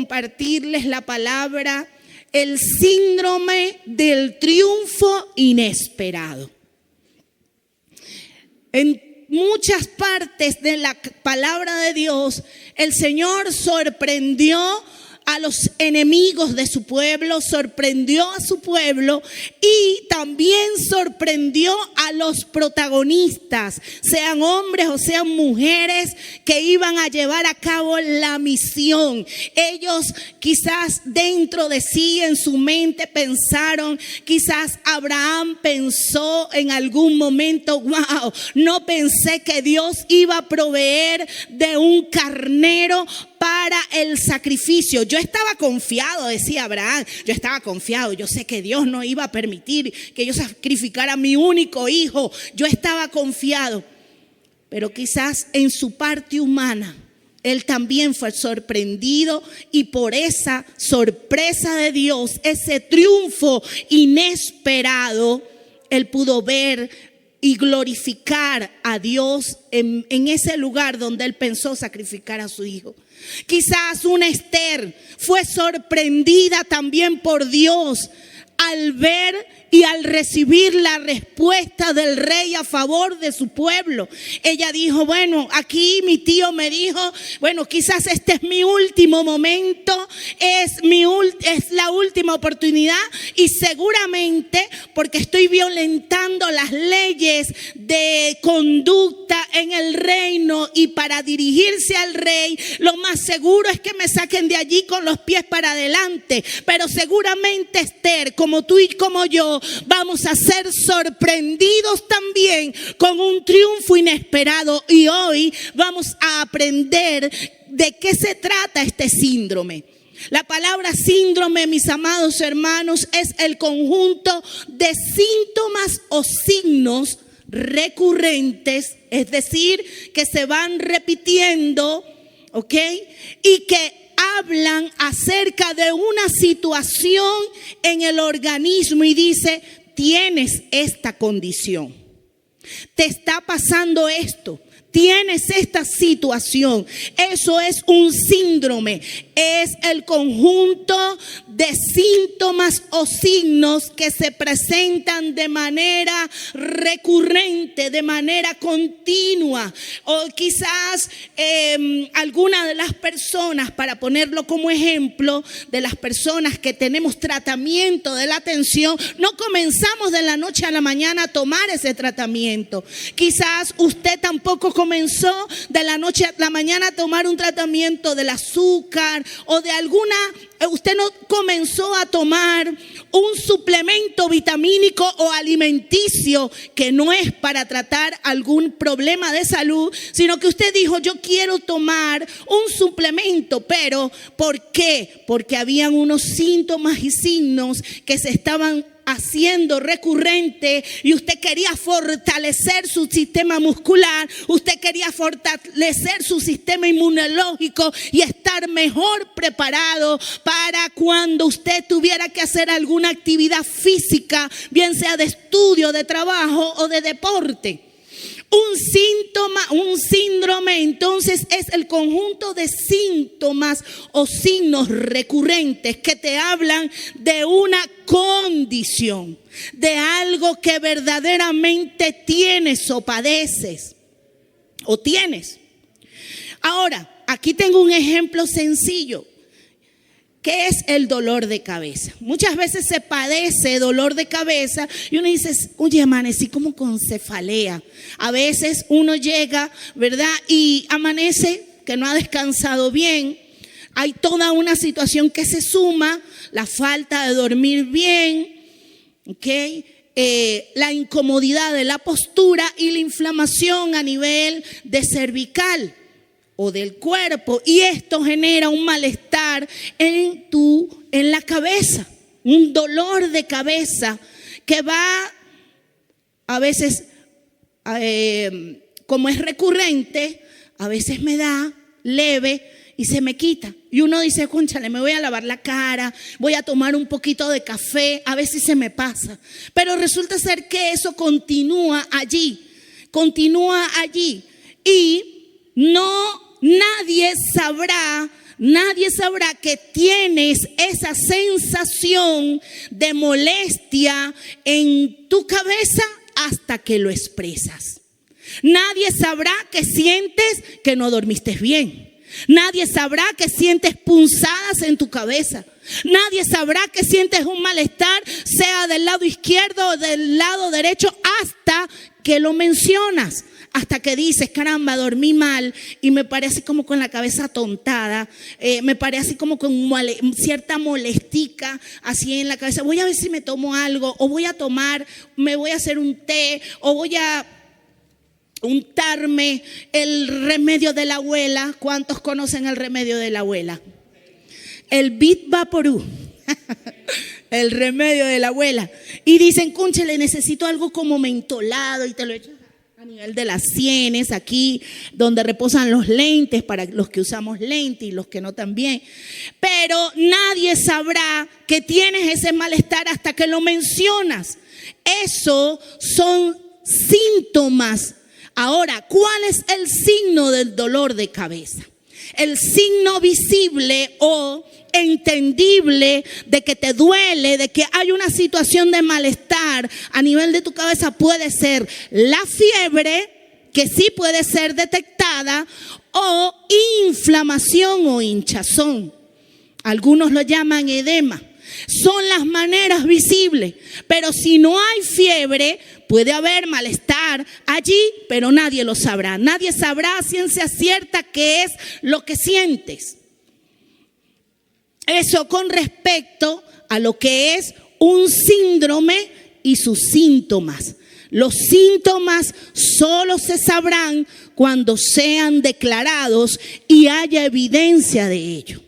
compartirles la palabra, el síndrome del triunfo inesperado. En muchas partes de la palabra de Dios, el Señor sorprendió a los enemigos de su pueblo, sorprendió a su pueblo y también sorprendió a los protagonistas, sean hombres o sean mujeres que iban a llevar a cabo la misión. Ellos quizás dentro de sí, en su mente pensaron, quizás Abraham pensó en algún momento, wow, no pensé que Dios iba a proveer de un carnero para el sacrificio. Yo estaba confiado, decía Abraham, yo estaba confiado, yo sé que Dios no iba a permitir que yo sacrificara a mi único hijo, yo estaba confiado, pero quizás en su parte humana, él también fue sorprendido y por esa sorpresa de Dios, ese triunfo inesperado, él pudo ver y glorificar a Dios en ese lugar donde él pensó sacrificar a su hijo. Quizás una Esther fue sorprendida también por Dios al ver y al recibir la respuesta del rey a favor de su pueblo. Ella dijo, bueno, aquí mi tío me dijo, bueno, quizás este es mi último momento, es la última oportunidad y seguramente porque estoy violentando las leyes de conducta en el reino y para dirigirse al rey, lo más seguro es que me saquen de allí con los pies para adelante. Pero seguramente Esther, como tú y como yo, vamos a ser sorprendidos también con un triunfo inesperado y hoy vamos a aprender de qué se trata este síndrome. La palabra síndrome, mis amados hermanos, es el conjunto de síntomas o signos recurrentes, es decir, que se van repitiendo, ¿ok? Y que hablan acerca de una situación en el organismo y dice, tienes esta condición, te está pasando esto, tienes esta situación. Eso es un síndrome, es el conjunto de síntomas o signos que se presentan de manera recurrente, de manera continua. O quizás alguna de las personas, para ponerlo como ejemplo, de las personas que tenemos tratamiento de la atención, no comenzamos de la noche a la mañana a tomar ese tratamiento. Quizás usted tampoco comenzó de la noche a la mañana a tomar un tratamiento del azúcar o de alguna, usted no comenzó a tomar un suplemento vitamínico o alimenticio que no es para tratar algún problema de salud, sino que usted dijo, yo quiero tomar un suplemento, pero ¿por qué? Porque habían unos síntomas y signos que se estaban haciendo recurrente y usted quería fortalecer su sistema muscular, usted quería fortalecer su sistema inmunológico y estar mejor preparado para cuando usted tuviera que hacer alguna actividad física, bien sea de estudio, de trabajo o de deporte. Un síndrome entonces es el conjunto de síntomas o signos recurrentes que te hablan de una condición, de algo que verdaderamente tienes o padeces o tienes. Ahora, aquí tengo un ejemplo sencillo. ¿Qué es el dolor de cabeza? Muchas veces se padece dolor de cabeza y uno dice, oye, amanecí como con cefalea. A veces uno llega, ¿verdad? Y amanece que no ha descansado bien. Hay toda una situación que se suma, la falta de dormir bien, ¿ok? La incomodidad de la postura y la inflamación a nivel de cervical o del cuerpo, y esto genera un malestar en la cabeza, un dolor de cabeza que va a veces, como es recurrente, a veces me da leve y se me quita. Y uno dice, cónchale, me voy a lavar la cara, voy a tomar un poquito de café, a ver si se me pasa. Pero resulta ser que eso continúa allí y nadie sabrá Nadie sabrá que tienes esa sensación de molestia en tu cabeza hasta que lo expresas. Nadie sabrá que sientes que no dormiste bien. Nadie sabrá que sientes punzadas en tu cabeza. Nadie sabrá que sientes un malestar, sea del lado izquierdo o del lado derecho, hasta que lo mencionas. Hasta que dices, caramba, dormí mal y me paré así como con la cabeza tontada, me paré así como con cierta molestica así en la cabeza. Voy a ver si me tomo algo, o me voy a hacer un té, o voy a untarme el remedio de la abuela. ¿Cuántos conocen el remedio de la abuela? El Bit Vaporú. El remedio de la abuela. Y dicen, cónchale, necesito algo como mentolado, y te lo echas a nivel de las sienes, aquí donde reposan los lentes, para los que usamos lentes y los que no también. Pero nadie sabrá que tienes ese malestar hasta que lo mencionas. Eso son síntomas. Ahora, ¿cuál es el signo del dolor de cabeza? El signo visible o entendible de que te duele, de que hay una situación de malestar a nivel de tu cabeza, puede ser la fiebre, que sí puede ser detectada, o inflamación o hinchazón. Algunos lo llaman edema. Son las maneras visibles. Pero si no hay fiebre, puede haber malestar allí, pero nadie lo sabrá. Nadie sabrá a ciencia cierta qué es lo que sientes. Eso con respecto a lo que es un síndrome y sus síntomas. Los síntomas solo se sabrán cuando sean declarados y haya evidencia de ello.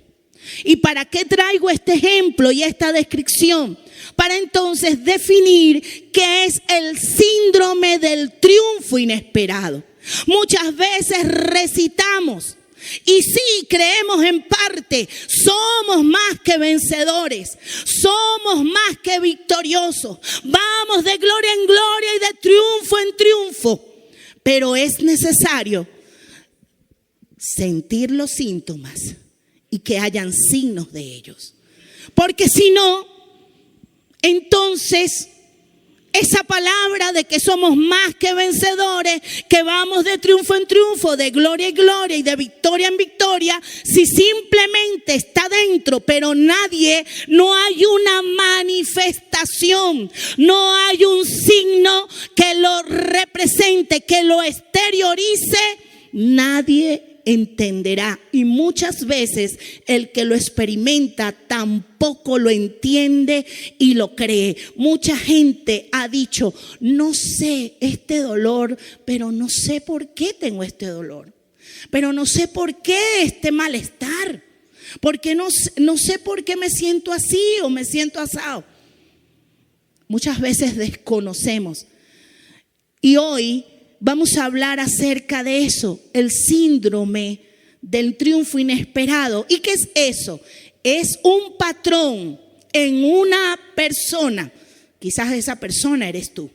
¿Y para qué traigo este ejemplo y esta descripción? Para entonces definir qué es el síndrome del triunfo inesperado. Muchas veces recitamos, y sí, creemos en parte, somos más que vencedores, somos más que victoriosos, vamos de gloria en gloria y de triunfo en triunfo. Pero es necesario sentir los síntomas y que hayan signos de ellos. Porque si no, entonces esa palabra de que somos más que vencedores, que vamos de triunfo en triunfo, de gloria en gloria y de victoria en victoria, si simplemente está dentro, pero no hay una manifestación, no hay un signo que lo represente, que lo exteriorice, nadie entenderá. Y muchas veces el que lo experimenta tampoco lo entiende y lo cree. Mucha gente ha dicho, no sé este dolor, pero no sé por qué tengo este dolor, pero no sé por qué este malestar, porque no sé por qué me siento así o me siento asado. Muchas veces desconocemos. Y hoy vamos a hablar acerca de eso, el síndrome del triunfo inesperado. ¿Y qué es eso? Es un patrón en una persona. Quizás esa persona eres tú.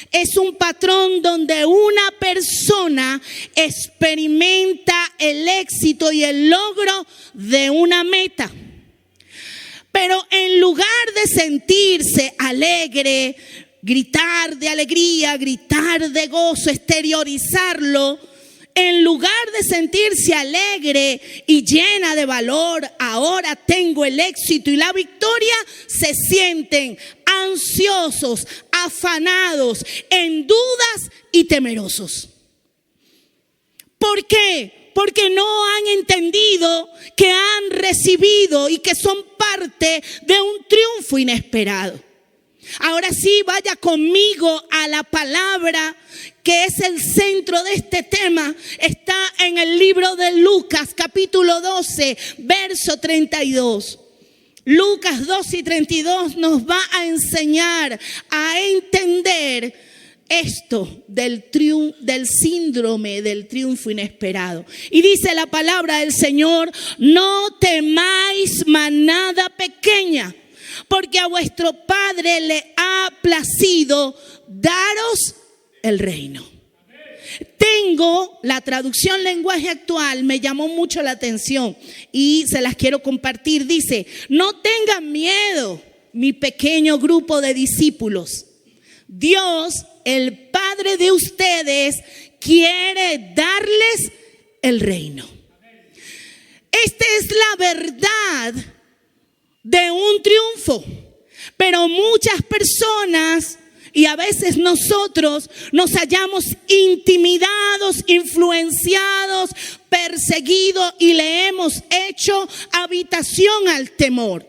Es un patrón donde una persona experimenta el éxito y el logro de una meta. Pero en lugar de sentirse alegre, gritar de alegría, gritar de gozo, exteriorizarlo, en lugar de sentirse alegre y llena de valor, ahora tengo el éxito y la victoria, se sienten ansiosos, afanados, en dudas y temerosos. ¿Por qué? Porque no han entendido que han recibido y que son parte de un triunfo inesperado. Ahora sí, vaya conmigo a la palabra que es el centro de este tema. Está en el libro de Lucas, capítulo 12, verso 32. Lucas 12 y 32 nos va a enseñar a entender esto del síndrome del triunfo inesperado. Y dice la palabra del Señor: no temáis manada pequeña, porque a vuestro Padre le ha placido daros el reino. tengo la traducción lenguaje actual, me llamó mucho la atención y se las quiero compartir. Dice: no tengan miedo, mi pequeño grupo de discípulos. Dios, el Padre de ustedes, quiere darles el reino. Esta es la verdad de un triunfo. Pero muchas personas, y a veces nosotros, nos hallamos intimidados, influenciados, perseguidos y le hemos hecho habitación al temor.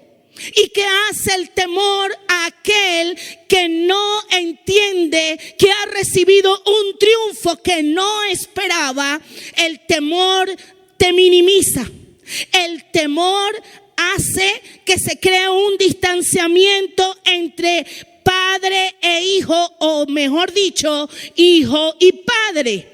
¿Y qué hace el temor a aquel que no entiende que ha recibido un triunfo que no esperaba? El temor te minimiza. El temor hace que se cree un distanciamiento entre padre e hijo, o mejor dicho, hijo y padre.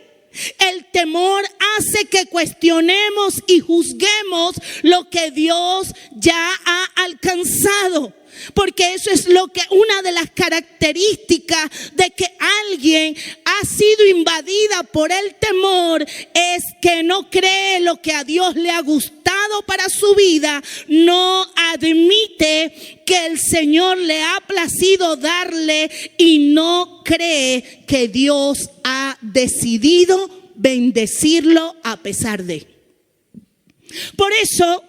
El temor hace que cuestionemos y juzguemos lo que Dios ya ha alcanzado. Porque eso es una de las características de que alguien ha sido invadida por el temor, es que no cree lo que a Dios le ha gustado para su vida, no admite que el Señor le ha placido darle y no cree que Dios ha decidido bendecirlo a pesar de. Por eso,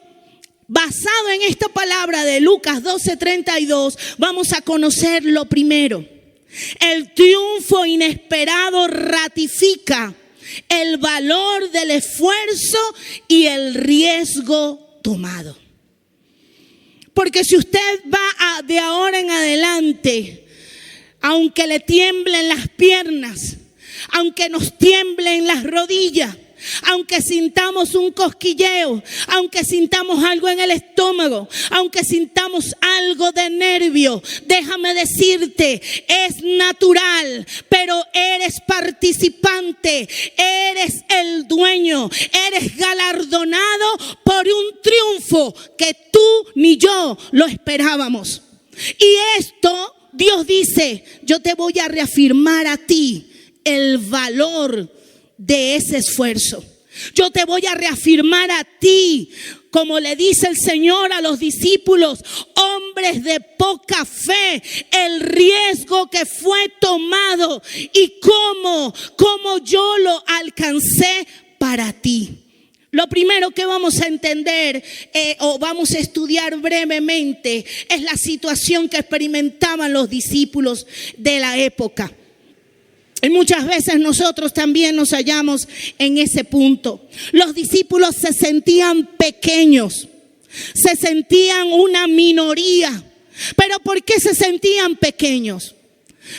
basado en esta palabra de Lucas 12:32, vamos a conocer lo primero. El triunfo inesperado ratifica el valor del esfuerzo y el riesgo tomado. Porque si usted va de ahora en adelante, aunque le tiemblen las piernas, aunque nos tiemblen las rodillas, aunque sintamos un cosquilleo, aunque sintamos algo en el estómago, aunque sintamos algo de nervio, déjame decirte, es natural, pero eres participante, eres el dueño, eres galardonado por un triunfo que tú ni yo lo esperábamos. Y esto, Dios dice: yo te voy a reafirmar a ti el valor de ese esfuerzo. Yo te voy a reafirmar a ti, como le dice el Señor a los discípulos, hombres de poca fe, el riesgo que fue tomado y cómo yo lo alcancé para ti. Lo primero que vamos a entender o vamos a estudiar brevemente es la situación que experimentaban los discípulos de la época. Y muchas veces nosotros también nos hallamos en ese punto. Los discípulos se sentían pequeños, se sentían una minoría. ¿Pero por qué se sentían pequeños?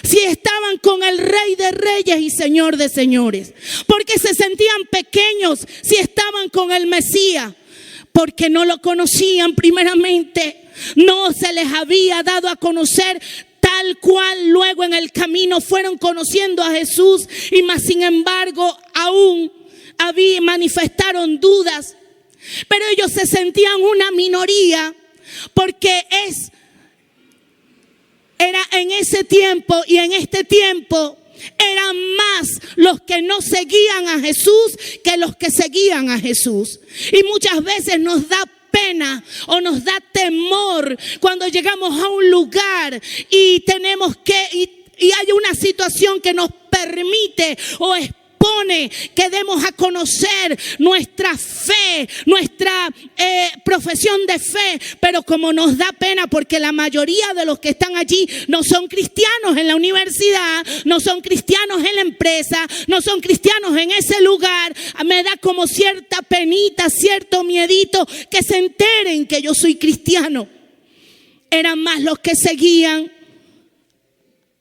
Si estaban con el Rey de Reyes y Señor de Señores. ¿Por qué se sentían pequeños si estaban con el Mesías? Porque no lo conocían primeramente. No se les había dado a conocer tal cual luego en el camino fueron conociendo a Jesús, y más sin embargo aún manifestaron dudas. Pero ellos se sentían una minoría porque era en ese tiempo y en este tiempo eran más los que no seguían a Jesús que los que seguían a Jesús. Y muchas veces nos da pena o nos da temor cuando llegamos a un lugar y tenemos y hay una situación que nos permite o expone que demos a conocer nuestra fe, nuestra profesión de fe, pero como nos da pena porque la mayoría de los que están allí no son cristianos en la universidad, no son cristianos en la empresa, no son cristianos en ese lugar, me da como cierta penita, cierto miedito que se enteren que yo soy cristiano. Eran más los que seguían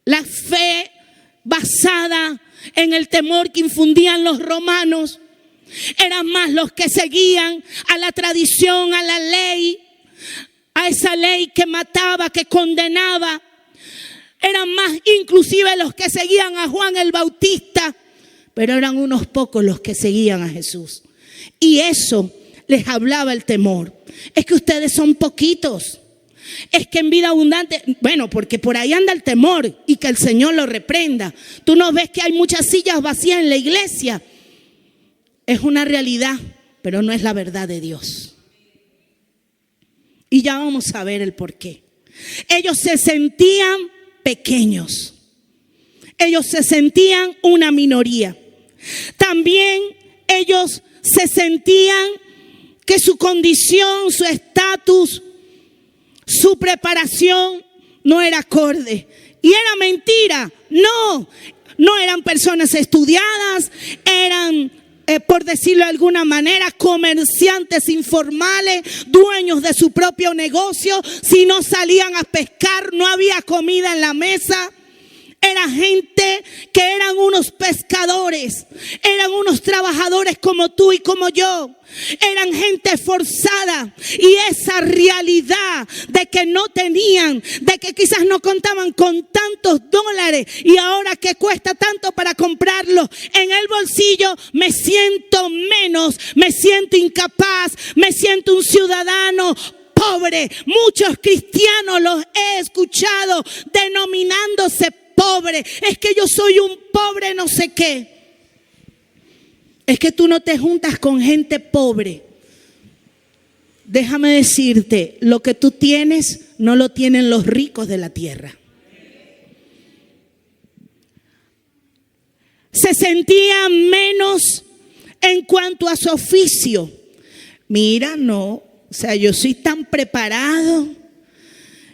la fe basada en el temor que infundían los romanos. Eran más los que seguían a la tradición, a la ley, a esa ley que mataba, que condenaba. Eran más inclusive los que seguían a Juan el Bautista, pero eran unos pocos los que seguían a Jesús. Y eso les hablaba el temor. Es que ustedes son poquitos. Es que en vida abundante, bueno, porque por ahí anda el temor y que el Señor lo reprenda. Tú no ves que hay muchas sillas vacías en la iglesia. Es una realidad, pero no es la verdad de Dios. Y ya vamos a ver el porqué. Ellos se sentían pequeños. Ellos se sentían una minoría. También ellos se sentían que su condición, su estatus, su preparación no era acorde. Y era mentira. No eran personas estudiadas, eran, por decirlo de alguna manera, comerciantes informales, dueños de su propio negocio. Si no salían a pescar, no había comida en la mesa. Era gente que eran unos pescadores, eran unos trabajadores como tú y como yo. Eran gente forzada, y esa realidad de que no tenían, de que quizás no contaban con tantos dólares y ahora que cuesta tanto para comprarlos en el bolsillo, me siento menos, me siento incapaz, me siento un ciudadano pobre. Muchos cristianos los he escuchado denominándose pobre. Es que yo soy un pobre no sé qué. Es que tú no te juntas con gente pobre. Déjame decirte, lo que tú tienes no lo tienen los ricos de la tierra. Se sentían menos en cuanto a su oficio. Mira, no, o sea, yo soy tan preparado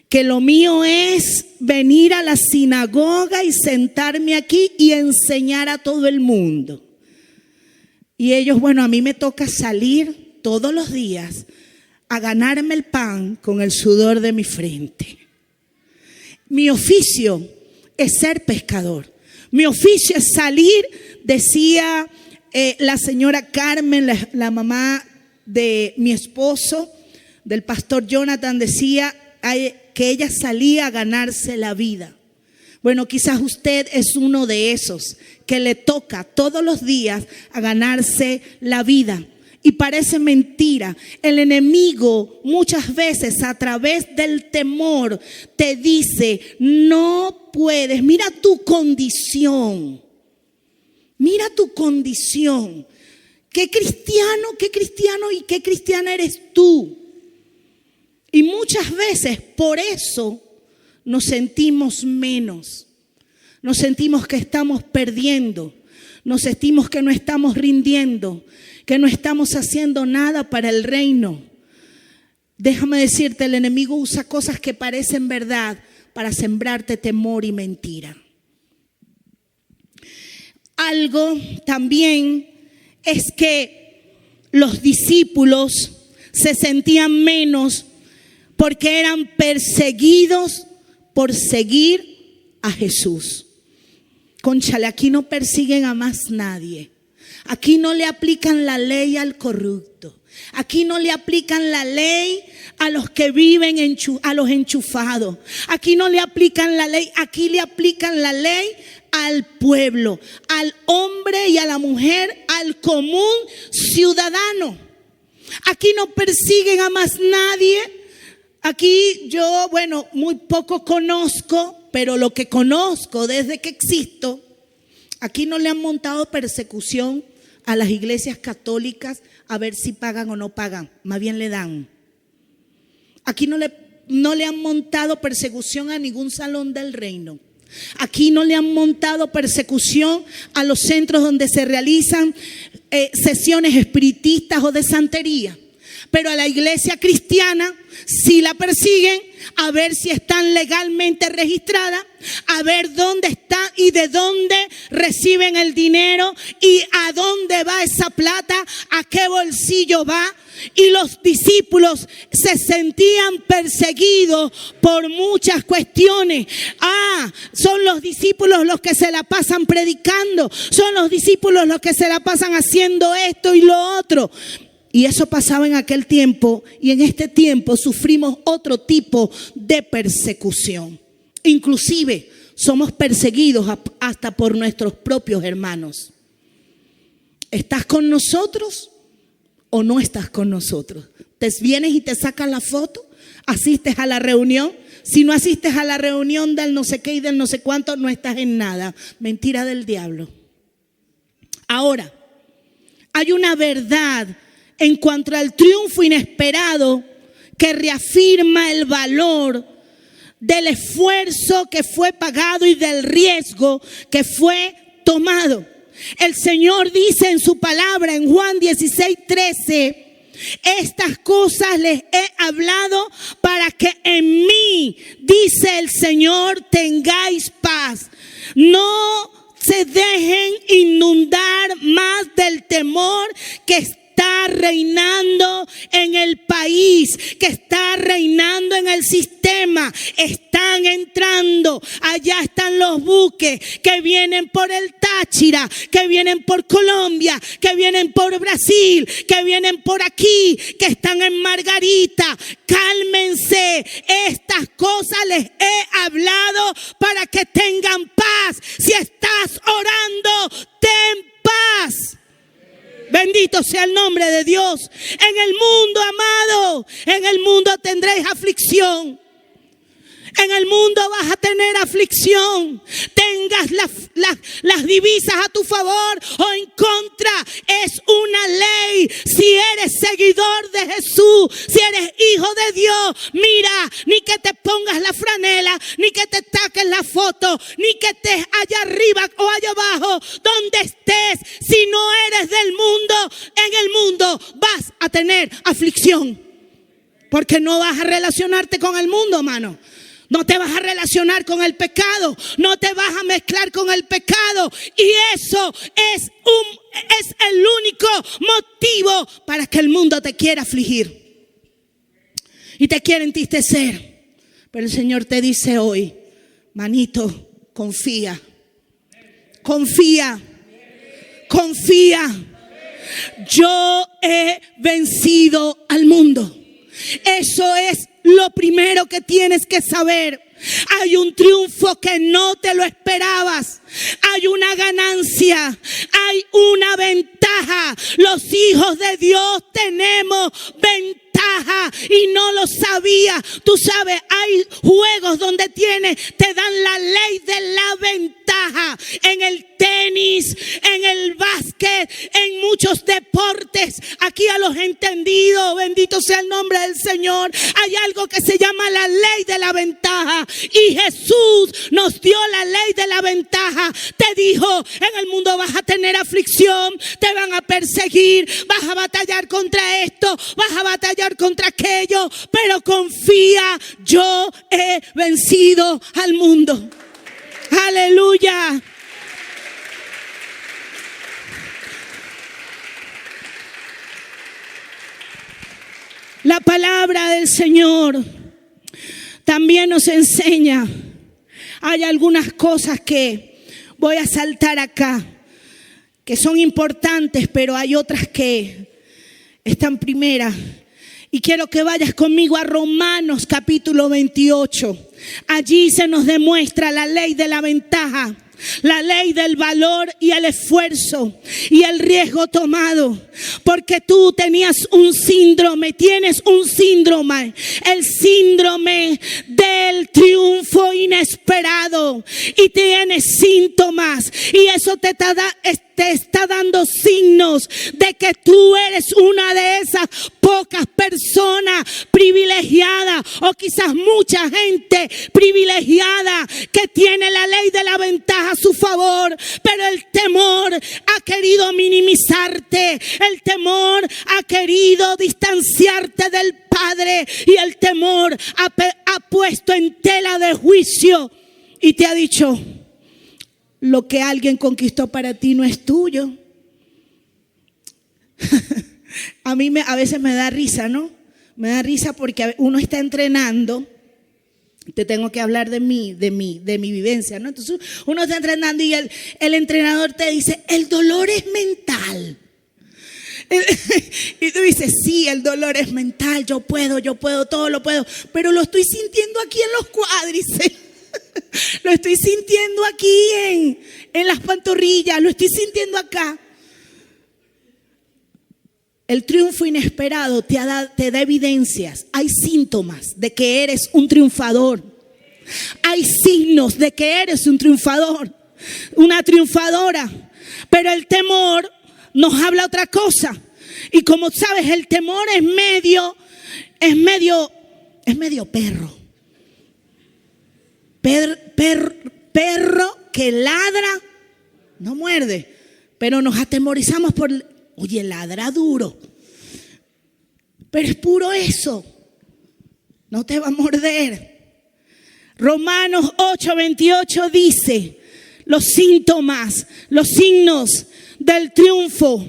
que lo mío es venir a la sinagoga y sentarme aquí y enseñar a todo el mundo. Y ellos, bueno, a mí me toca salir todos los días a ganarme el pan con el sudor de mi frente. Mi oficio es ser pescador. Mi oficio es salir, decía la señora Carmen, la mamá de mi esposo, del pastor Jonathan, decía que ella salía a ganarse la vida. Bueno, quizás usted es uno de esos que le toca todos los días a ganarse la vida. Y parece mentira. El enemigo muchas veces a través del temor te dice, no puedes. Mira tu condición. Mira tu condición. ¿Qué cristiano y qué cristiana eres tú? Y muchas veces por eso nos sentimos menos, nos sentimos que estamos perdiendo, nos sentimos que no estamos rindiendo, que no estamos haciendo nada para el reino. Déjame decirte, el enemigo usa cosas que parecen verdad para sembrarte temor y mentira. Algo también es que los discípulos se sentían menos porque eran perseguidos por seguir a Jesús. Cónchale, aquí no persiguen a más nadie. Aquí no le aplican la ley al corrupto. Aquí no le aplican la ley a los que viven, a los enchufados. Aquí no le aplican la ley, aquí le aplican la ley al pueblo, al hombre y a la mujer, al común ciudadano. Aquí no persiguen a más nadie. Aquí yo, bueno, muy poco conozco, pero lo que conozco desde que existo, aquí no le han montado persecución a las iglesias católicas a ver si pagan o no pagan, más bien le dan. Aquí no le han montado persecución a ningún salón del reino. Aquí no le han montado persecución a los centros donde se realizan sesiones espiritistas o de santería. Pero a la iglesia cristiana sí la persiguen a ver si están legalmente registradas, a ver dónde están y de dónde reciben el dinero y a dónde va esa plata, a qué bolsillo va. Y los discípulos se sentían perseguidos por muchas cuestiones. Son los discípulos los que se la pasan predicando, son los discípulos los que se la pasan haciendo esto y lo otro. Y eso pasaba en aquel tiempo, y en este tiempo sufrimos otro tipo de persecución. Inclusive somos perseguidos hasta por nuestros propios hermanos. ¿Estás con nosotros o no estás con nosotros? ¿Te vienes y te sacas la foto? asistes a la reunión. Si no asistes a la reunión del no sé qué y del no sé cuánto, no estás en nada. Mentira del diablo. Ahora, hay una verdad en cuanto al triunfo inesperado que reafirma el valor del esfuerzo que fue pagado y del riesgo que fue tomado. El Señor dice en su palabra en Juan 16:13: estas cosas les he hablado para que en mí, dice el Señor, tengáis paz. No se dejen inundar más del temor que está reinando en el país, que está reinando en el sistema. Están entrando, allá están los buques que vienen por el Táchira, que vienen por Colombia, que vienen por Brasil, que vienen por aquí, que están en Margarita. Cálmense, estas cosas les he hablado para que tengan paz. Si estás orando, ten paz. Bendito sea el nombre de Dios. En el mundo, amado, en el mundo tendréis aflicción. En el mundo vas a tener aflicción. Tengas las divisas a tu favor o en contra. Es una ley. Si eres seguidor de Jesús, si eres hijo de Dios, mira, ni que te pongas la franela, ni que te taques la foto, ni que estés allá arriba o allá abajo, donde estés. Si no eres del mundo, en el mundo vas a tener aflicción. Porque no vas a relacionarte con el mundo, hermano. No te vas a relacionar con el pecado, no te vas a mezclar con el pecado. Y eso es el único motivo para que el mundo te quiera afligir y te quiera entristecer. Pero el Señor te dice hoy: manito, confía, confía, confía. Yo he vencido al mundo. Eso es lo primero que tienes que saber. Hay un triunfo que no te lo esperabas. Hay una ganancia, hay una ventaja. Los hijos de Dios tenemos ventaja y no lo sabía. Tú sabes, hay juegos donde te dan la ley de la ventaja. En el tenis, en el básquet, en muchos deportes. Aquí a los entendidos, bendito sea el nombre del Señor, hay algo que se llama la ley de la ventaja. Y Jesús nos dio la ley de la ventaja. Te dijo: en el mundo vas a tener aflicción, te van a perseguir, vas a batallar contra esto, vas a batallar contra aquello, pero confía, yo he vencido al mundo. Aleluya. La palabra del Señor también nos enseña. Hay algunas cosas que voy a saltar acá, que son importantes, pero hay otras que están primeras. Y quiero que vayas conmigo a Romanos capítulo 28. Allí se nos demuestra la ley de la ventaja, la ley del valor y el esfuerzo y el riesgo tomado. Porque tú tenías un síndrome, tienes un síndrome, el síndrome del triunfo inesperado, y tienes síntomas, y eso te está dando signos de que tú eres una de esas pocas personas privilegiadas, o quizás mucha gente privilegiada que tiene la ley de la ventaja a su favor, pero el temor ha querido minimizarte, el temor ha querido distanciarte del Padre, y el temor ha puesto en tela de juicio y te ha dicho: lo que alguien conquistó para ti no es tuyo. A veces me da risa, ¿no? Me da risa porque uno está entrenando. Te tengo que hablar de mi vivencia, ¿no? Entonces uno está entrenando y el entrenador te dice: el dolor es mental. Y tú dices: sí, el dolor es mental, yo puedo, todo lo puedo, pero lo estoy sintiendo aquí en los cuádriceps. Lo estoy sintiendo aquí en, en las pantorrillas, lo estoy sintiendo acá. El triunfo inesperado te da evidencias. Hay síntomas de que eres un triunfador. Hay signos de que eres un triunfador, una triunfadora. Pero el temor nos habla otra cosa. Y como sabes, el temor es medio perro. Perro que ladra, no muerde. Pero nos atemorizamos por, oye, ladra duro. Pero es puro eso. No te va a morder. Romanos 8:28 dice, los síntomas, los signos del triunfo.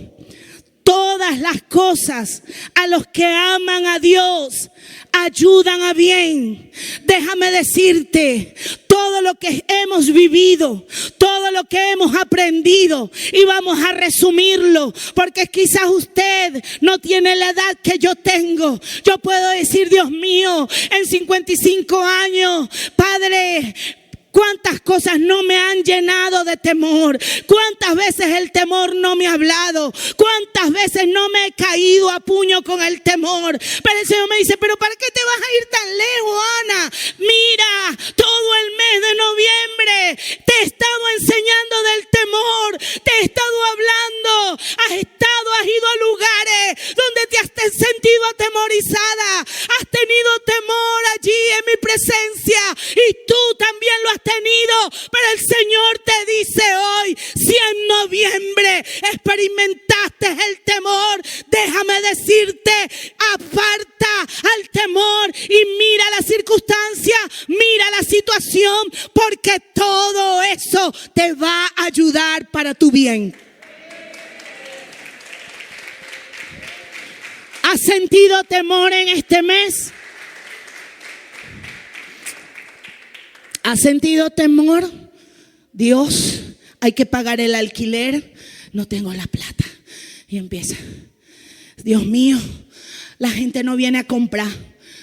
Todas las cosas a los que aman a Dios ayudan a bien. Déjame decirte, todo lo que hemos vivido, todo lo que hemos aprendido, y vamos a resumirlo, porque quizás usted no tiene la edad que yo tengo. Yo puedo decir, Dios mío, en 55 años, Padre, ¿cuántas cosas no me han llenado de temor? ¿Cuántas veces el temor no me ha hablado? ¿Cuántas veces no me he caído a puño con el temor? Pero el Señor me dice, ¿pero para qué te vas a ir tan lejos, Ana? Mira, todo el mes de noviembre te he estado enseñando del temor. Te he estado hablando. Has ido a lugares donde te has sentido atemorizada. Has tenido temor allí en mi presencia. Y tú también lo has tenido, pero el Señor te dice hoy, si en noviembre experimentaste el temor, déjame decirte, aparta al temor y mira la circunstancia, mira la situación, porque todo eso te va a ayudar para tu bien. ¿Has sentido temor en este mes? ¿Has sentido temor? Dios, hay que pagar el alquiler. No tengo la plata. Y empieza. Dios mío, la gente no viene a comprar.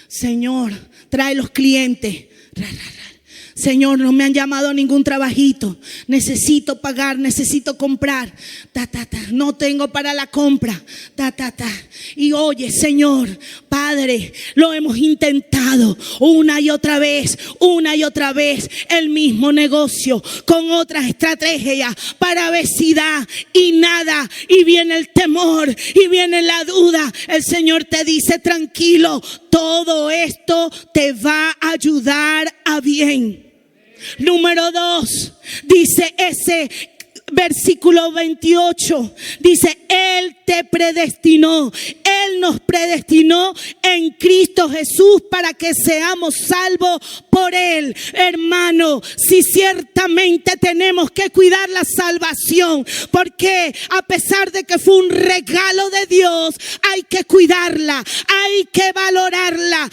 Señor, trae los clientes. Señor, no me han llamado a ningún trabajito. Necesito pagar, necesito comprar. No tengo para la compra. Y oye, Señor, Padre, lo hemos intentado una y otra vez, el mismo negocio, con otras estrategias para ver si da y nada. Y viene el temor y viene la duda. El Señor te dice, tranquilo, todo esto te va a ayudar a bien. Número 2, dice ese versículo 28, dice, Él te predestinó, Él nos predestinó en Cristo Jesús para que seamos salvos por Él. Hermano, si ciertamente tenemos que cuidar la salvación, porque a pesar de que fue un regalo de Dios, hay que cuidarla, hay que valorarla.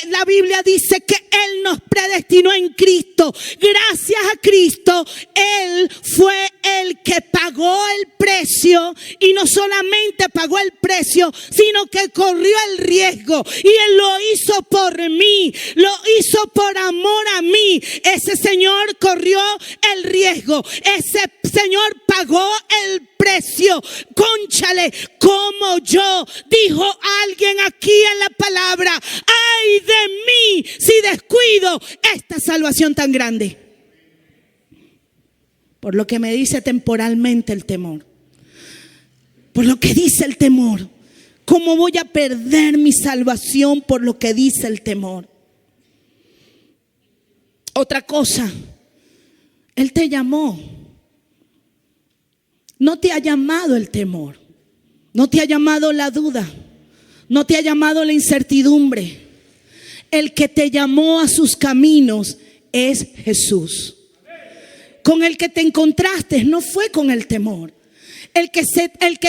La Biblia dice que Él nos predestinó en Cristo. Gracias a Cristo, Él fue el que pagó el precio, y no solamente pagó el precio, sino que corrió el riesgo, y Él lo hizo por mí, lo hizo por amor a mí. Ese Señor corrió el riesgo, ese Señor pagó el precio. Cónchale, como yo, dijo alguien aquí en la palabra, ay de mí si descuido esta salvación tan grande. Por lo que me dice temporalmente el temor. Por lo que dice el temor. ¿Cómo voy a perder mi salvación por lo que dice el temor? Otra cosa. Él te llamó. No te ha llamado el temor. No te ha llamado la duda. No te ha llamado la incertidumbre. El que te llamó a sus caminos es Jesús. Con el que te encontraste no fue con el temor. El que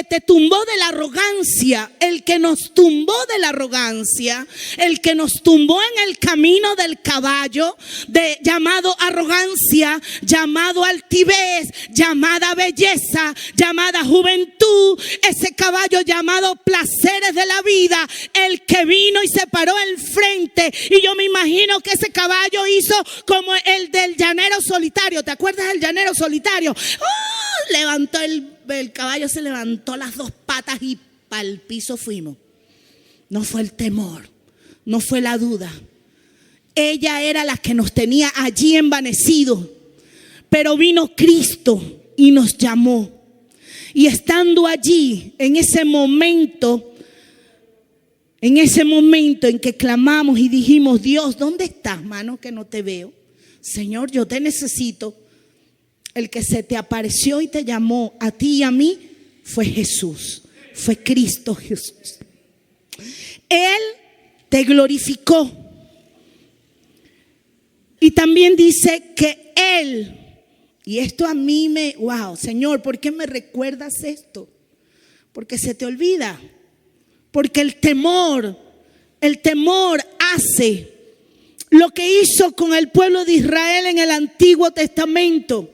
te tumbó de la arrogancia, el que nos tumbó de la arrogancia, el que nos tumbó en el camino del caballo, llamado arrogancia, llamado altivez, llamada belleza, llamada juventud, ese caballo llamado placeres de la vida, el que vino y se paró al frente. Y yo me imagino que ese caballo hizo como el del llanero solitario. ¿Te acuerdas del llanero solitario? ¡Oh! Levantó el caballo, se levantó las dos patas y pa'l piso fuimos. No fue el temor, no fue la duda. Ella era la que nos tenía allí envanecidos. Pero vino Cristo y nos llamó. Y estando allí, en ese momento en que clamamos y dijimos: Dios, ¿dónde estás, mano, que no te veo? Señor, yo te necesito. El que se te apareció y te llamó a ti y a mí fue Jesús, fue Cristo Jesús. Él te glorificó. Y también dice que Él, y esto a mí wow, Señor, ¿por qué me recuerdas esto? Porque se te olvida. Porque el temor hace lo que hizo con el pueblo de Israel en el Antiguo Testamento.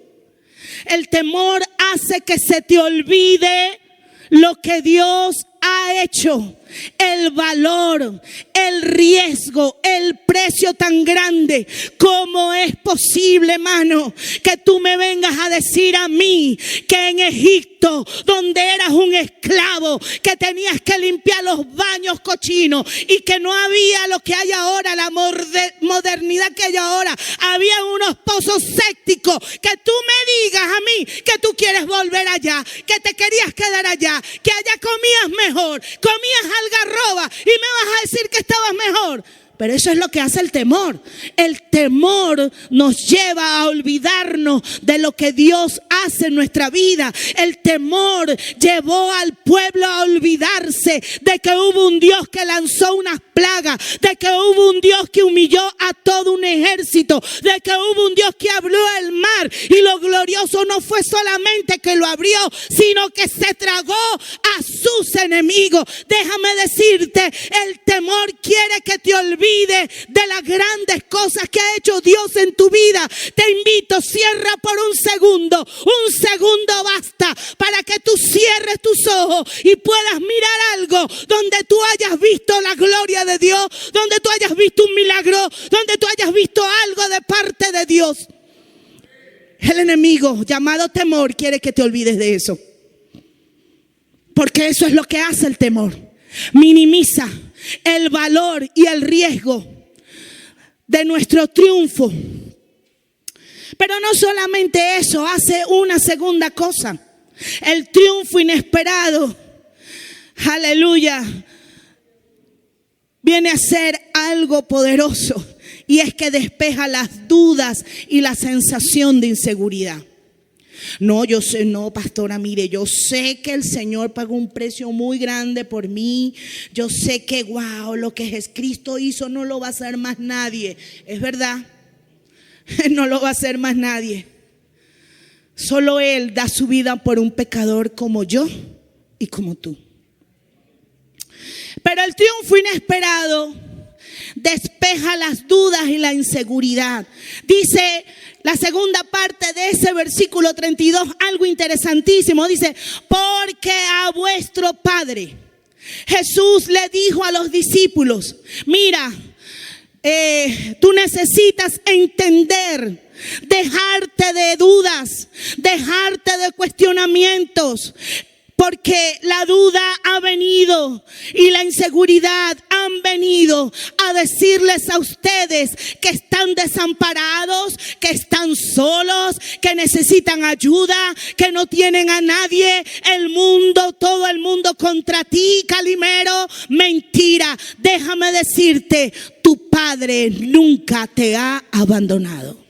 El temor hace que se te olvide lo que Dios ha hecho, el valor, el riesgo, el precio tan grande. ¿Cómo es posible, hermano, que tú me vengas a decir a mí que en Egipto, donde eras un esclavo, que tenías que limpiar los baños cochinos y que no había lo que hay ahora, la modernidad que hay ahora, había unos pozos sépticos, que tú me digas a mí que tú quieres volver allá, que te querías quedar allá, que allá comías mejor, comías algarroba y me vas a decir que estabas mejor? Pero eso es lo que hace el temor. El temor nos lleva a olvidarnos de lo que Dios hace en nuestra vida. El temor llevó al pueblo a olvidarse de que hubo un Dios que lanzó unas plagas, de que hubo un Dios que humilló a todo un ejército, de que hubo un Dios que abrió el mar. Y lo glorioso no fue solamente que lo abrió, sino que se tragó a sus enemigos. Déjame decirte, el temor quiere que te olvides de las grandes cosas que ha hecho Dios en tu vida. Te invito, cierra por un segundo basta, para que tú cierres tus ojos y puedas mirar algo donde tú hayas visto la gloria de Dios, donde tú hayas visto un milagro, donde tú hayas visto algo de parte de Dios. El enemigo llamado temor quiere que te olvides de eso, porque eso es lo que hace el temor. Minimiza el valor y el riesgo de nuestro triunfo. Pero no solamente eso, hace una segunda cosa. El triunfo inesperado, aleluya, viene a ser algo poderoso, y es que despeja las dudas y la sensación de inseguridad. No, yo sé, no, pastora, mire, yo sé que el Señor pagó un precio muy grande por mí. Yo sé que, wow, lo que Cristo hizo no lo va a hacer más nadie. Es verdad, no lo va a hacer más nadie. Solo Él da su vida por un pecador como yo y como tú. Pero el triunfo inesperado despeja las dudas y la inseguridad. Dice la segunda parte de ese versículo 32, algo interesantísimo. Dice: porque a vuestro Padre. Jesús le dijo a los discípulos: mira, tú necesitas entender, dejarte de dudas, dejarte de cuestionamientos. Porque la duda ha venido y la inseguridad han venido a decirles a ustedes que están desamparados, que están solos, que necesitan ayuda, que no tienen a nadie. El mundo, todo el mundo contra ti, Calimero. Mentira. Déjame decirte, tu Padre nunca te ha abandonado.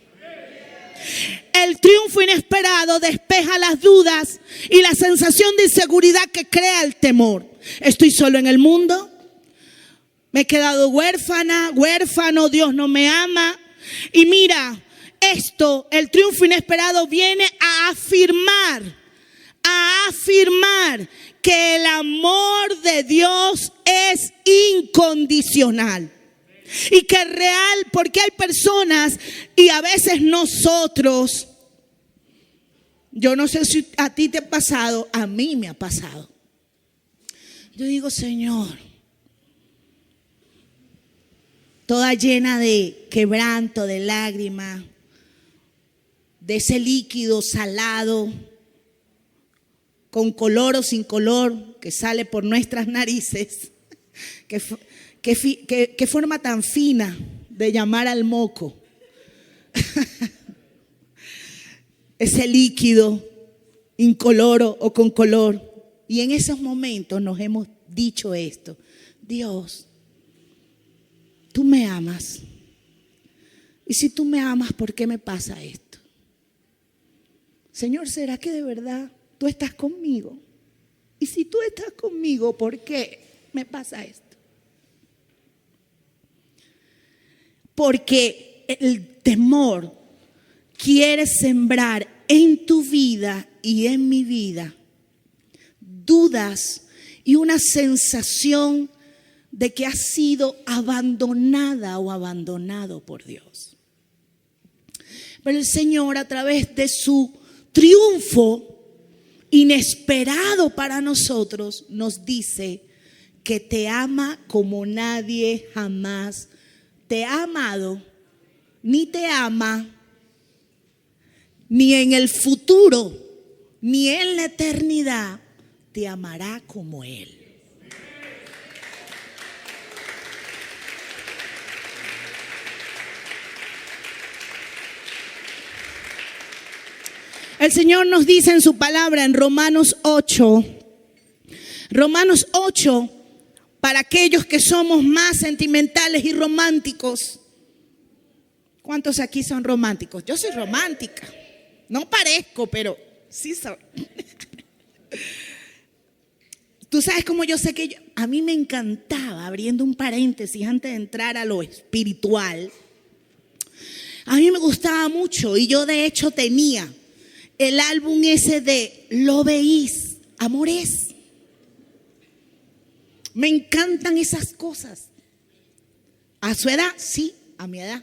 El triunfo inesperado despeja las dudas y la sensación de inseguridad que crea el temor. Estoy solo en el mundo, me he quedado huérfano, Dios no me ama. Y mira, el triunfo inesperado viene a afirmar que el amor de Dios es incondicional. Y que es real, porque hay personas y a veces nosotros, yo no sé si a ti te ha pasado, a mí me ha pasado. Yo digo: Señor, toda llena de quebranto, de lágrimas, de ese líquido salado, con color o sin color, que sale por nuestras narices. Qué forma tan fina de llamar al moco. Ese líquido incoloro o con color. Y en esos momentos nos hemos dicho esto: Dios, tú me amas. Y si tú me amas, ¿por qué me pasa esto? Señor, ¿será que de verdad tú estás conmigo? Y si tú estás conmigo, ¿por qué me pasa esto? Porque el temor quiere sembrar en tu vida y en mi vida dudas y una sensación de que has sido abandonada o abandonado por Dios. Pero el Señor, a través de su triunfo inesperado para nosotros, nos dice que te ama como nadie jamás te ha amado, ni te ama, ni en el futuro, ni en la eternidad te amará como Él. El Señor nos dice en su palabra en Romanos 8, para aquellos que somos más sentimentales y románticos. ¿Cuántos aquí son románticos? Yo soy romántica. No parezco, pero sí soy. Tú sabes cómo yo sé que a mí me encantaba, abriendo un paréntesis antes de entrar a lo espiritual. A mí me gustaba mucho y yo de hecho tenía el álbum ese de Lo Veís, Amores. Me encantan esas cosas. ¿A su edad? Sí, a mi edad.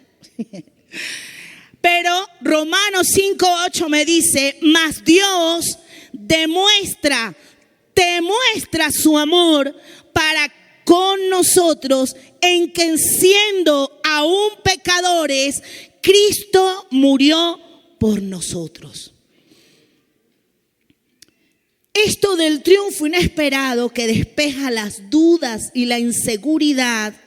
Pero Romanos 5:8 me dice: mas Dios te muestra su amor para con nosotros, en que siendo aún pecadores, Cristo murió por nosotros. Esto del triunfo inesperado que despeja las dudas y la inseguridad,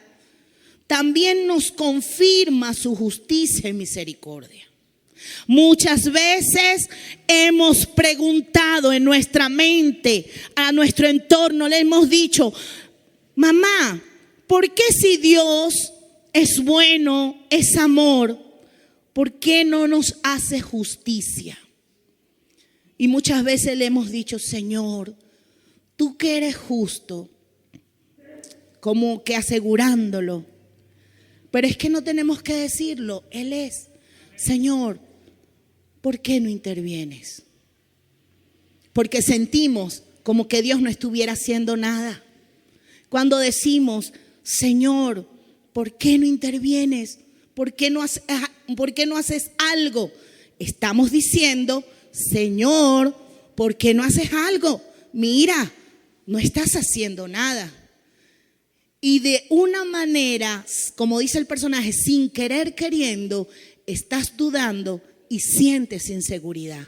también nos confirma su justicia y misericordia. Muchas veces hemos preguntado en nuestra mente, a nuestro entorno, le hemos dicho: mamá, ¿por qué si Dios es bueno, es amor, por qué no nos hace justicia? Y muchas veces le hemos dicho: Señor, tú que eres justo, como que asegurándolo. Pero es que no tenemos que decirlo, Él es. Señor, ¿por qué no intervienes? Porque sentimos como que Dios no estuviera haciendo nada. Cuando decimos: Señor, ¿por qué no intervienes? ¿Por qué no haces algo? Estamos diciendo: Señor, ¿por qué no haces algo? Mira, no estás haciendo nada. Y de una manera, como dice el personaje, sin querer queriendo, estás dudando y sientes inseguridad.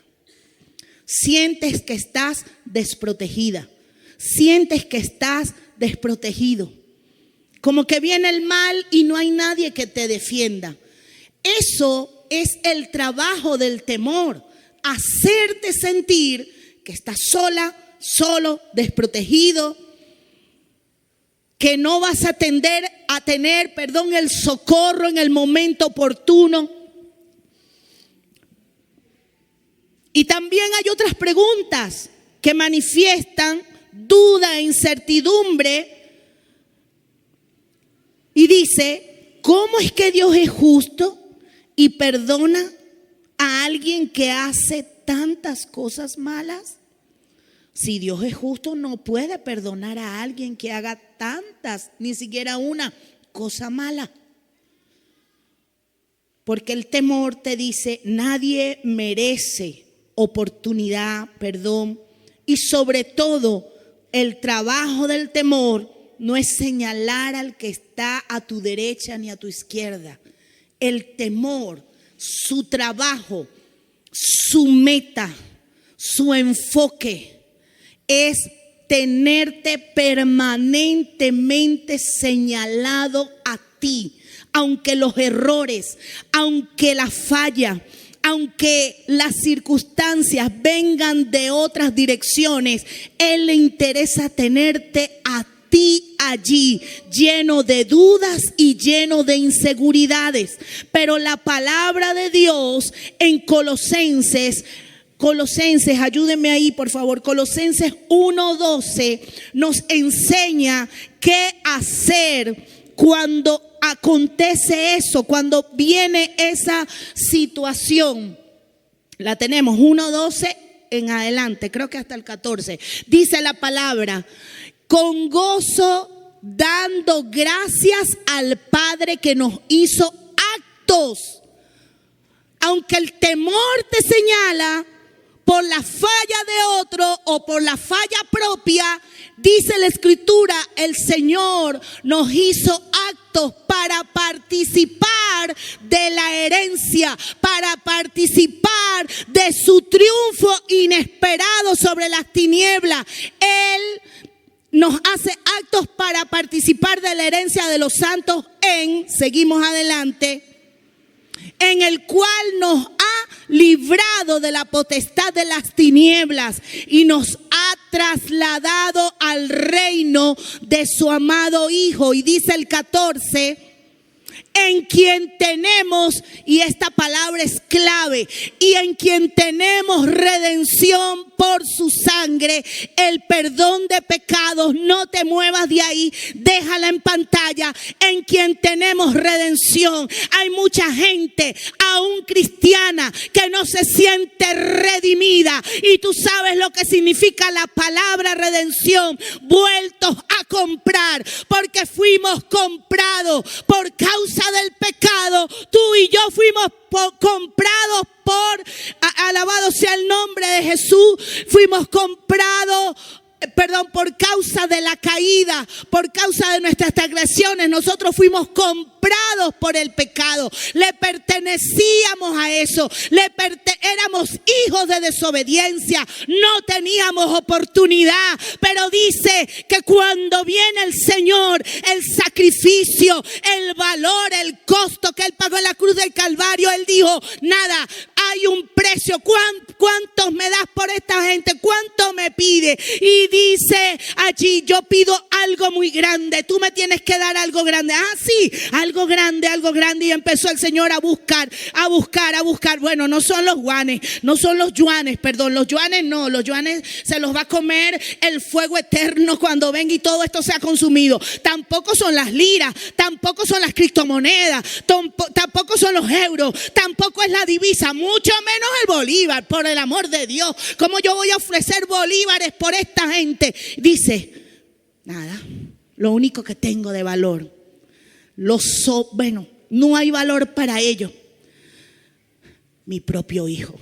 Sientes que estás desprotegida. Sientes que estás desprotegido. Como que viene el mal y no hay nadie que te defienda. Eso es el trabajo del temor. Hacerte sentir que estás sola, solo, desprotegido, que no vas a tener el socorro en el momento oportuno. Y también hay otras preguntas que manifiestan duda e incertidumbre. Y dice: ¿cómo es que Dios es justo y perdona a alguien que hace tantas cosas malas? Si Dios es justo, no puede perdonar a alguien que haga tantas, ni siquiera una cosa mala. Porque el temor te dice: nadie merece oportunidad, perdón. Y sobre todo, el trabajo del temor no es señalar al que está a tu derecha ni a tu izquierda. El temor, su trabajo, su meta, su enfoque es tenerte permanentemente señalado a ti. Aunque los errores, aunque la falla, aunque las circunstancias vengan de otras direcciones, Él le interesa tenerte a ti allí, lleno de dudas y lleno de inseguridades. Pero la palabra de Dios en Colosenses, ayúdenme ahí por favor, Colosenses 1:12 nos enseña qué hacer cuando acontece eso, cuando viene esa situación. La tenemos 1:12 en adelante, creo que hasta el 14. Dice la palabra: con gozo dando gracias al Padre que nos hizo aptos. Aunque el temor te señala por la falla de otro o por la falla propia, dice la Escritura, el Señor nos hizo aptos para participar de la herencia, para participar de su triunfo inesperado sobre las tinieblas. Él nos hace aptos para participar de la herencia de los santos seguimos adelante, en el cual nos ha librado de la potestad de las tinieblas y nos ha trasladado al reino de su amado Hijo. Y dice el 14, en quien tenemos, y esta palabra es clave, y en quien tenemos redención por su sangre, el perdón de pecados. No te muevas de ahí, déjala en pantalla. En quien tenemos redención. Hay mucha gente, aún cristiana, que no se siente redimida, y tú sabes lo que significa la palabra redención: vueltos a comprar, porque fuimos comprados por causa del pecado. Tú y yo fuimos comprados alabado sea el nombre de Jesús, fuimos comprados, por causa de la caída, por causa de nuestras transgresiones. Nosotros fuimos comprados por el pecado, le pertenecíamos a eso, éramos hijos de desobediencia, no teníamos oportunidad. Pero dice que cuando viene el Señor, el sacrificio, el valor, el costo que Él pagó en la cruz del Calvario, Él dijo: nada, hay un precio. ¿Cuántos me das por esta gente? ¿Cuánto me pide? Y dice allí: yo pido algo muy grande, tú me tienes que dar algo grande. Ah, sí, algo grande. Y empezó el Señor a buscar. Bueno, no son los yuanes, los yuanes se los va a comer el fuego eterno cuando venga y todo esto sea consumido. Tampoco son las liras, tampoco son las criptomonedas, tampoco son los euros, tampoco es la divisa, mucho menos el bolívar. Por el amor de Dios, ¿cómo yo voy a ofrecer bolívares por esta gente? Dice: nada, lo único que tengo de valor, no hay valor para ello, mi propio Hijo.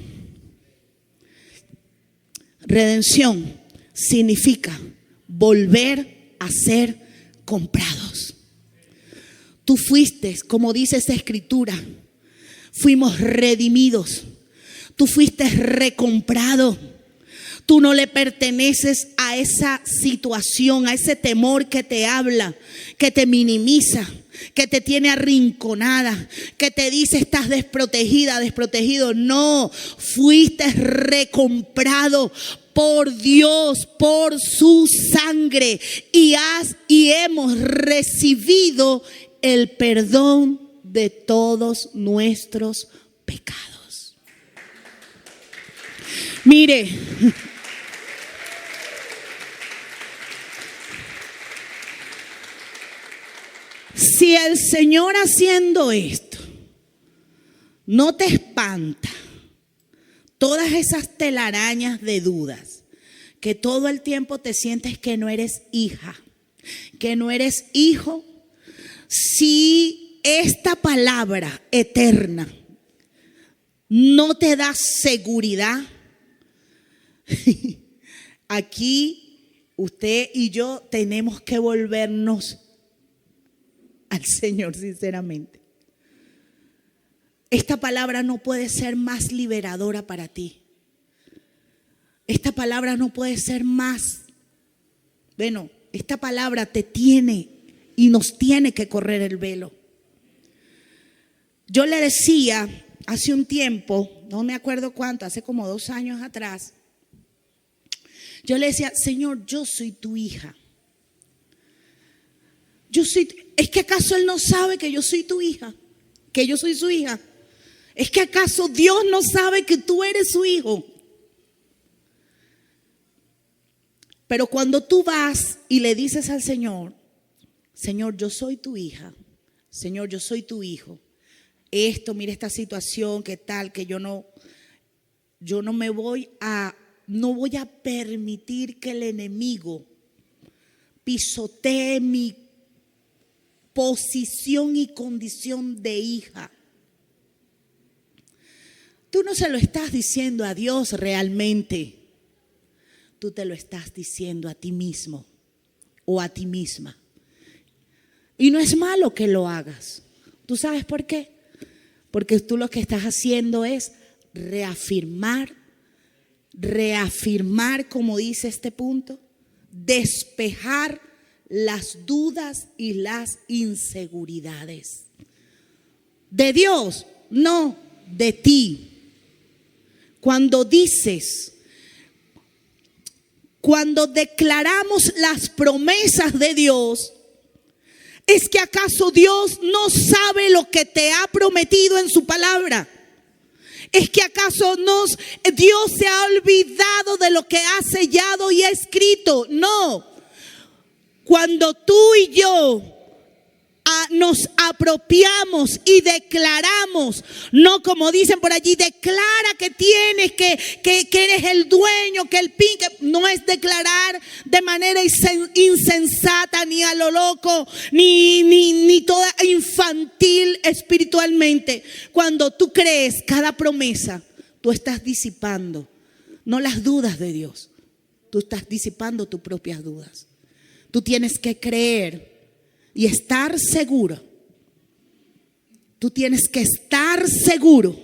Redención significa volver a ser comprados. Tú fuiste, como dice esa escritura, fuimos redimidos. Tú fuiste recomprado. Tú no le perteneces a esa situación, a ese temor que te habla, que te minimiza, que te tiene arrinconada, que te dice: estás desprotegida, desprotegido. No, fuiste recomprado por Dios, por su sangre, y hemos recibido el perdón de todos nuestros pecados. Mire, si el Señor haciendo esto no te espanta todas esas telarañas de dudas, que todo el tiempo te sientes que no eres hija, que no eres hijo, si esta palabra eterna no te da seguridad, aquí usted y yo tenemos que volvernos al Señor sinceramente. Esta palabra no puede ser más liberadora para ti. esta palabra no puede ser más. Bueno, esta palabra te tiene y nos tiene que correr el velo. Yo le decía hace un tiempo, no me acuerdo cuánto, hace como 2 años atrás, yo le decía: Señor, yo soy tu hija. ¿Es que acaso Él no sabe que yo soy tu hija? Que yo soy su hija. ¿Es que acaso Dios no sabe que tú eres su hijo? Pero cuando tú vas y le dices al Señor: Señor, yo soy tu hija. Señor, yo soy tu hijo. Esto, mira esta situación, qué tal, que yo no voy a permitir que el enemigo pisotee mi posición y condición de hija. Tú no se lo estás diciendo a Dios realmente. Tú te lo estás diciendo a ti mismo o a ti misma. Y no es malo que lo hagas. ¿Tú sabes por qué? Porque tú lo que estás haciendo es reafirmar, como dice este punto, despejar las dudas y las inseguridades. De Dios, no de ti. Cuando declaramos las promesas de Dios, ¿es que acaso Dios no sabe lo que te ha prometido en su palabra? ¿Es que acaso Dios se ha olvidado de lo que ha sellado y ha escrito? No. Cuando tú y yo nos apropiamos y declaramos, no como dicen por allí, declara que tienes, que eres el dueño, que el pinche, no es declarar de manera insensata, ni a lo loco, ni toda infantil espiritualmente. Cuando tú crees cada promesa, tú estás disipando, no las dudas de Dios, tú estás disipando tus propias dudas. Tú tienes que creer y estar seguro. Tú tienes que estar seguro.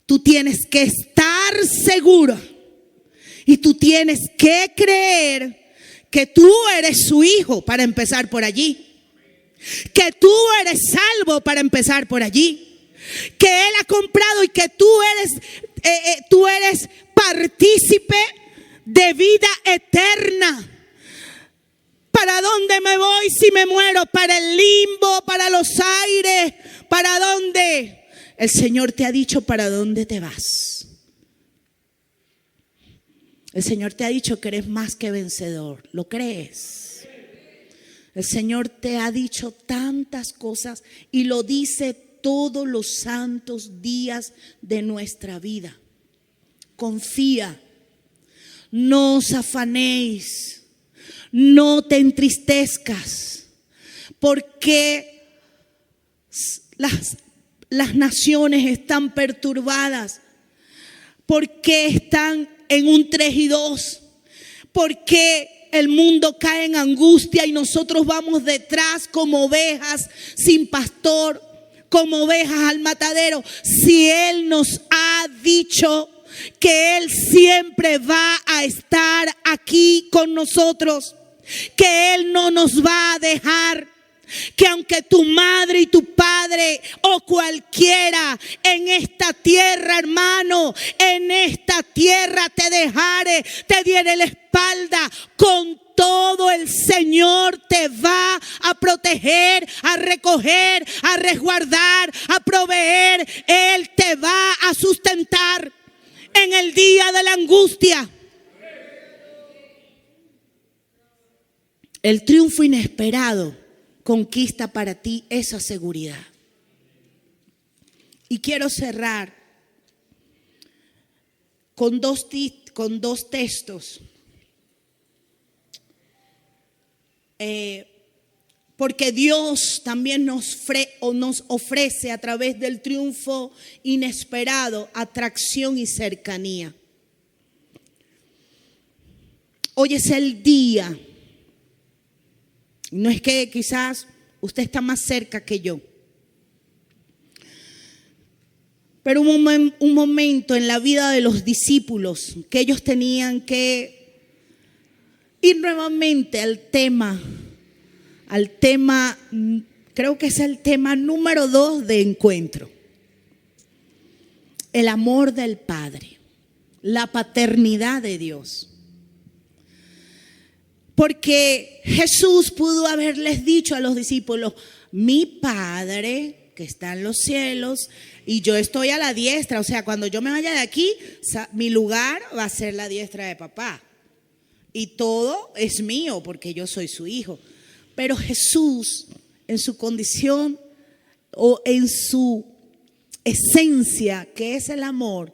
Tú tienes que estar seguro. Y tú tienes que creer que tú eres su hijo, para empezar por allí. Que tú eres salvo, para empezar por allí. Que Él ha comprado y que tú eres partícipe de vida eterna. ¿Para dónde me voy si me muero? ¿Para el limbo? ¿Para los aires? ¿Para dónde? El Señor te ha dicho para dónde te vas. El Señor te ha dicho que eres más que vencedor. ¿Lo crees? El Señor te ha dicho tantas cosas y lo dice todos los santos días de nuestra vida. Confía. No os afanéis. No te entristezcas, porque las naciones están perturbadas, porque están en un 3 y 2, porque el mundo cae en angustia y nosotros vamos detrás como ovejas sin pastor, como ovejas al matadero. Si Él nos ha dicho que Él siempre va a estar aquí con nosotros, que Él no nos va a dejar, que aunque tu madre y tu padre o cualquiera en esta tierra, hermano, en esta tierra te dejare, te diere la espalda, con todo el Señor te va a proteger, a recoger, a resguardar, a proveer. Él te va a sustentar en el día de la angustia. El triunfo inesperado conquista para ti esa seguridad. Y quiero cerrar con dos textos. Porque Dios también nos ofrece a través del triunfo inesperado atracción y cercanía. Hoy es el día. No es que quizás usted está más cerca que yo. Pero hubo un momento en la vida de los discípulos que ellos tenían que ir nuevamente al tema, creo que es el tema número 2 de encuentro. El amor del Padre, la paternidad de Dios. Porque Jesús pudo haberles dicho a los discípulos: mi Padre que está en los cielos y yo estoy a la diestra. O sea, cuando yo me vaya de aquí, mi lugar va a ser la diestra de papá. Y todo es mío porque yo soy su hijo. Pero Jesús, en su condición o en su esencia, que es el amor,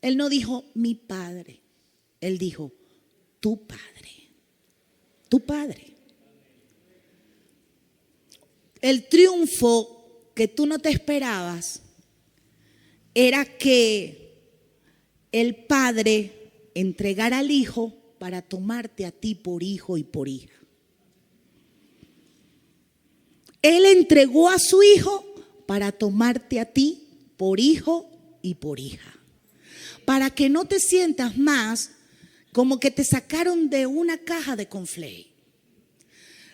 Él no dijo mi Padre. Él dijo tu Padre. Tu Padre. El triunfo que tú no te esperabas era que el Padre entregara al Hijo para tomarte a ti por hijo y por hija. Él entregó a su Hijo para tomarte a ti por hijo y por hija. Para que no te sientas más como que te sacaron de una caja de conflay,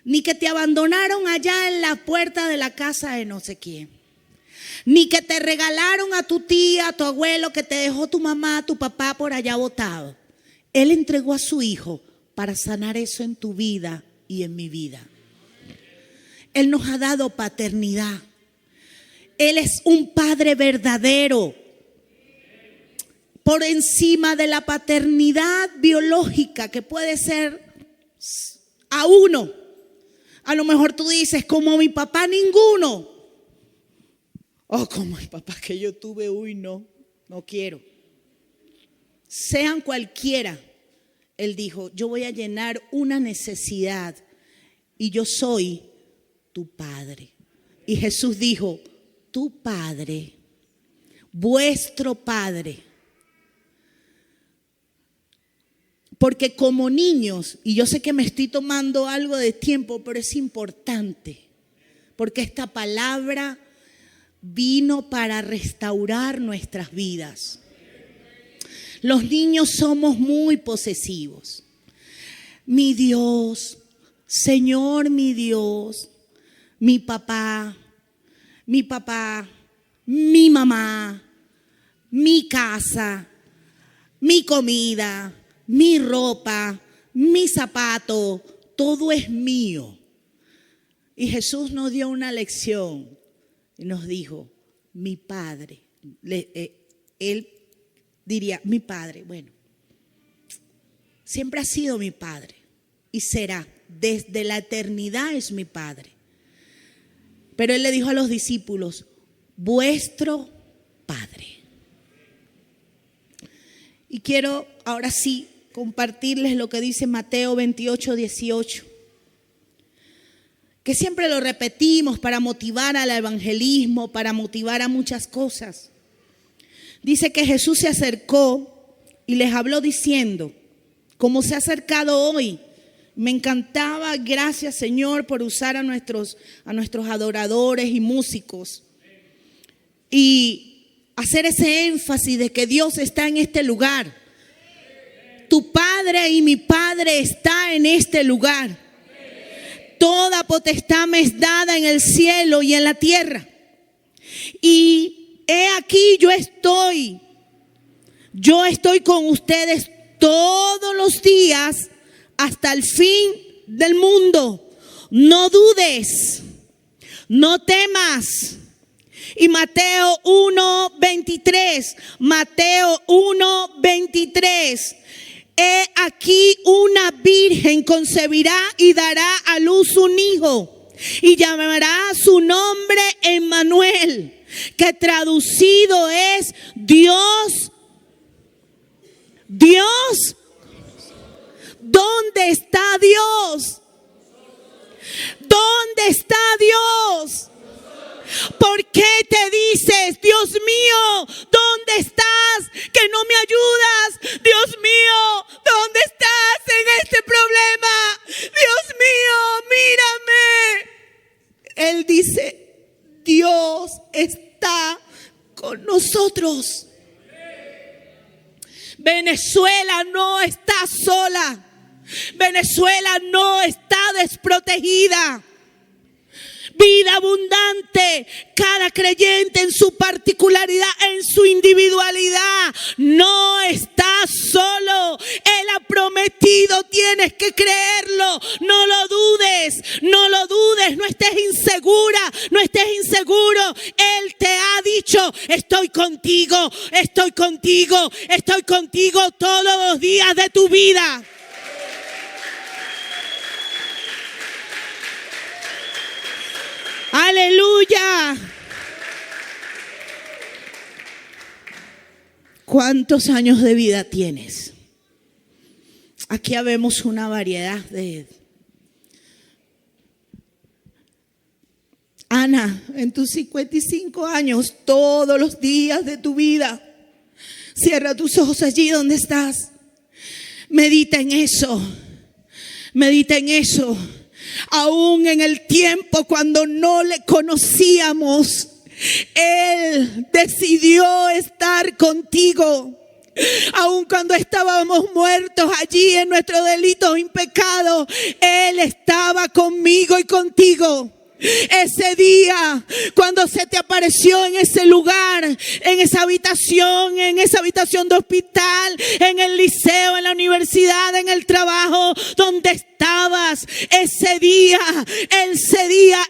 ni que te abandonaron allá en la puerta de la casa de no sé quién, ni que te regalaron a tu tía, a tu abuelo, que te dejó tu mamá, tu papá por allá botado. Él entregó a su Hijo para sanar eso en tu vida y en mi vida. Él nos ha dado paternidad. Él es un Padre verdadero. Por encima de la paternidad biológica, que puede ser a uno. A lo mejor tú dices, como mi papá ninguno. O como el papá que yo tuve, uy, no quiero. Sean cualquiera, Él dijo, yo voy a llenar una necesidad y yo soy tu Padre. Y Jesús dijo, tu Padre, vuestro Padre. Porque como niños, y yo sé que me estoy tomando algo de tiempo, pero es importante, porque esta palabra vino para restaurar nuestras vidas. Los niños somos muy posesivos. Mi Dios, Señor, mi Dios, mi papá, mi mamá, mi casa, mi comida, mi ropa, mi zapato, todo es mío. Y Jesús nos dio una lección y nos dijo, mi Padre. Él diría, mi Padre, bueno, siempre ha sido mi Padre y será, desde la eternidad es mi Padre. Pero Él le dijo a los discípulos, vuestro Padre. Y quiero ahora sí compartirles lo que dice Mateo 28:18, que siempre lo repetimos para motivar al evangelismo, para motivar a muchas cosas. Dice que Jesús se acercó y les habló diciendo, como se ha acercado hoy. Me encantaba, gracias Señor por usar a nuestros adoradores y músicos y hacer ese énfasis de que Dios está en este lugar. Tu Padre y mi Padre está en este lugar. Toda potestad me es dada en el cielo y en la tierra. Y he aquí yo estoy con ustedes todos los días hasta el fin del mundo. No dudes, no temas. Y Mateo 1:23, he aquí una virgen concebirá y dará a luz un hijo y llamará su nombre Emmanuel, que traducido es Dios. ¿Dónde está Dios? ¿Dónde está Dios? ¿Por qué te dices, Dios mío, ¿dónde estás? Que no me ayudas. Dios mío, ¿dónde estás en este problema? Dios mío, mírame. Él dice, Dios está con nosotros. Venezuela no está sola. Venezuela no está desprotegida. Vida abundante, cada creyente en su particularidad, en su individualidad, no está solo. Él ha prometido, tienes que creerlo. No lo dudes, no lo dudes, no estés insegura, no estés inseguro. Él te ha dicho, estoy contigo, estoy contigo, estoy contigo todos los días de tu vida. ¡Aleluya! ¿Cuántos años de vida tienes? Aquí habemos una variedad de... Ana, en tus 55 años, todos los días de tu vida, cierra tus ojos allí donde estás. Medita en eso. Medita en eso. Aún en el tiempo cuando no le conocíamos, Él decidió estar contigo. Aún cuando estábamos muertos allí en nuestros delitos y pecados, Él estaba conmigo y contigo. Ese día, cuando se te apareció en ese lugar, en esa habitación de hospital, en el liceo, en la universidad, en el trabajo, donde estabas, ese día,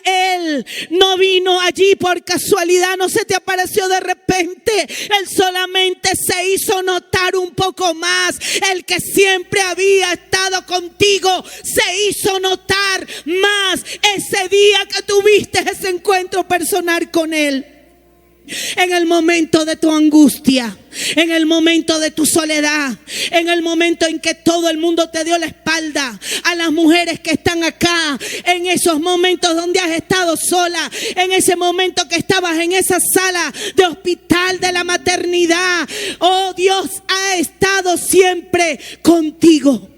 Él no vino allí por casualidad, no se te apareció de repente. Él solamente se hizo notar un poco más. El que siempre había estado contigo se hizo notar más ese día que tuviste ese encuentro personal con Él. En el momento de tu angustia, en el momento de tu soledad, en el momento en que todo el mundo te dio la espalda, a las mujeres que están acá, en esos momentos donde has estado sola, en ese momento que estabas en esa sala de hospital de la maternidad, oh, Dios ha estado siempre contigo.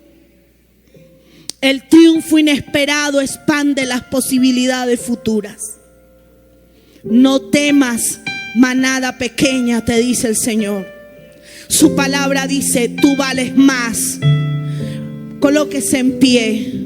El triunfo inesperado expande las posibilidades futuras. No temas, manada pequeña, te dice el Señor. Su palabra dice, tú vales más. Colóquese en pie.